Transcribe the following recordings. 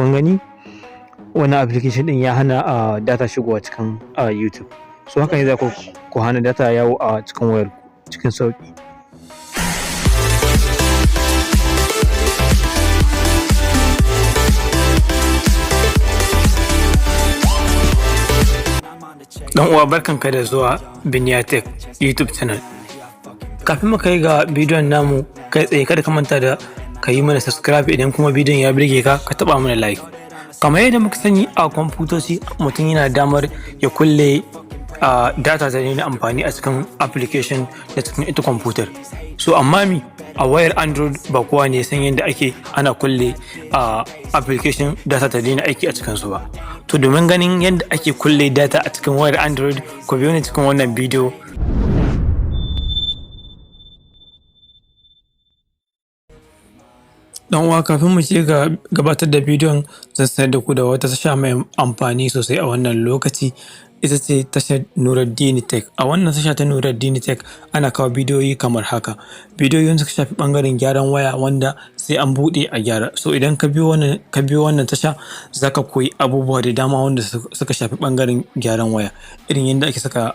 kun gani wannan application din ya hana data shigowa cikin YouTube. So haka ne za ku hana data yawo a cikin wayar cikin sauki. Dan uwa barkanka da zuwa Biniya Tech YouTube channel. Kafin mu kai ga bidiyon namu kai tsaye kada ka manta da ka yi mana subscribe idan kuma bidiyon ya birge ka ka taba mana like. Kamar yadda muka sani a kwamfutoci mutum yana damar ya kulle data da na amfani a cikin application da cikin ita kwamfutar. So amma a wayar Android ba kowa ne san yadda ake ana kulle application data ta daina aiki a cikin su ba. To domin ganin yadda ake kulle data a cikin wayar Android ku biyo ni cikin wannan bidiyo. Dan uwa kafin mu je ga gabatar da bidiyon zan sanar da ku da wata tasha mai amfani sosai a wannan lokaci, ita ce tashar Nuruddin Tech. A wannan tasha ta Nuruddin Tech ana kawo bidiyoyi kamar haka. Bidiyoyin suka shafi bangaren gyaran waya wanda sai an bude a gyara. So idan ka biyo wannan tasha zaka koyi abubuwa da dama wanda suka shafi bangaren gyaran waya. Irin yadda ake saka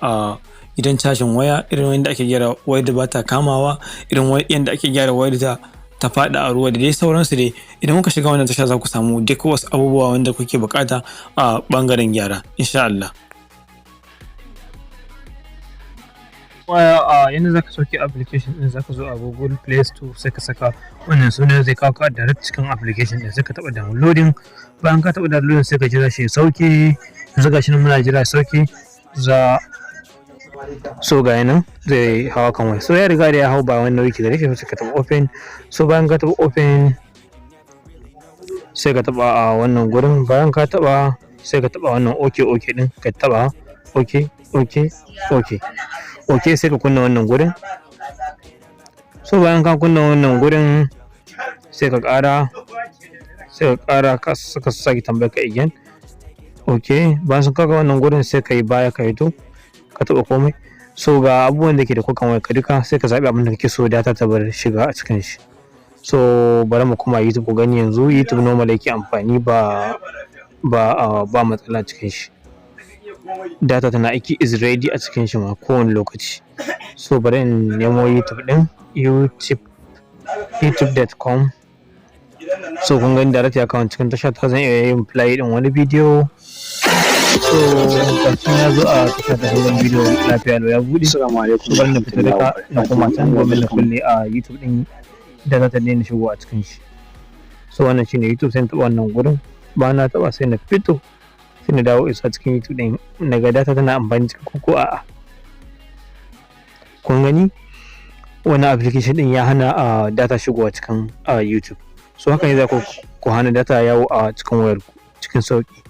idan cajin waya, irin yadda ake gyara wayar da bata kamawa, irin yadda ake gyara wayar da ta faɗa a ruwa da dai sauransu dai. Idan kuka shiga wannan tasha za ku samu duk wasu abubuwa wanda kuke bukata a bangaren gyara insha Allah. Yanzu zaka sauke application din, zaka zo a Google Play Store sai ka saka wannan sunan, zai kawo ka direct cikin application din, sai ka taba downloading. Bayan ka taba downloading sai ka jira shi sauke. Yanzu gashi nan muna jira sauke so ga nan zai hawa kan waya. So ya riga da ya hau, ba wani nauyi ke gare shi, sai ka taba open. So bayan ka taba open sai ka taba wannan gurin. Bayan ka taba sai ka taba wannan okay din, ka taba okay sai ka kunna wannan gurin. So bayan ka kunna wannan gurin sai ka ƙara ka sake tambayar ka again. Bayan sun kaga wannan gurin sai ka yi baya ka hito ka taba komai. So ga abubuwan da ke da kukan waya ka duka, sai ka zaɓi abin da kake so data ta bar shiga a cikin shi. So bari mu kuma YouTube ku gani. Yanzu YouTube normal yake amfani, ba matsala cikin shi. Data tana aiki is ready a cikin shi ma kowane lokaci. So bari in nemo YouTube din, youtube.com. So kun gani direct account cikin tasha ta, zan iya yin play din wani bidiyo. So kafin ya zo a tasha ta wannan bidiyo lafiya lau ya bude. Assalamu alaikum. Bari na fita da na kuma can domin na kulle a YouTube din da za ta daina shigo a cikin shi. So wannan shine YouTube, sai na taba wannan gurin. Ba na taba sai na fito, sai na dawo isa cikin YouTube din na ga data tana amfani cikin ko a'a. Kun gani wannan application din ya hana data shigowa cikin YouTube. So haka ne za ku hana data yawo a cikin wayar cikin sauki.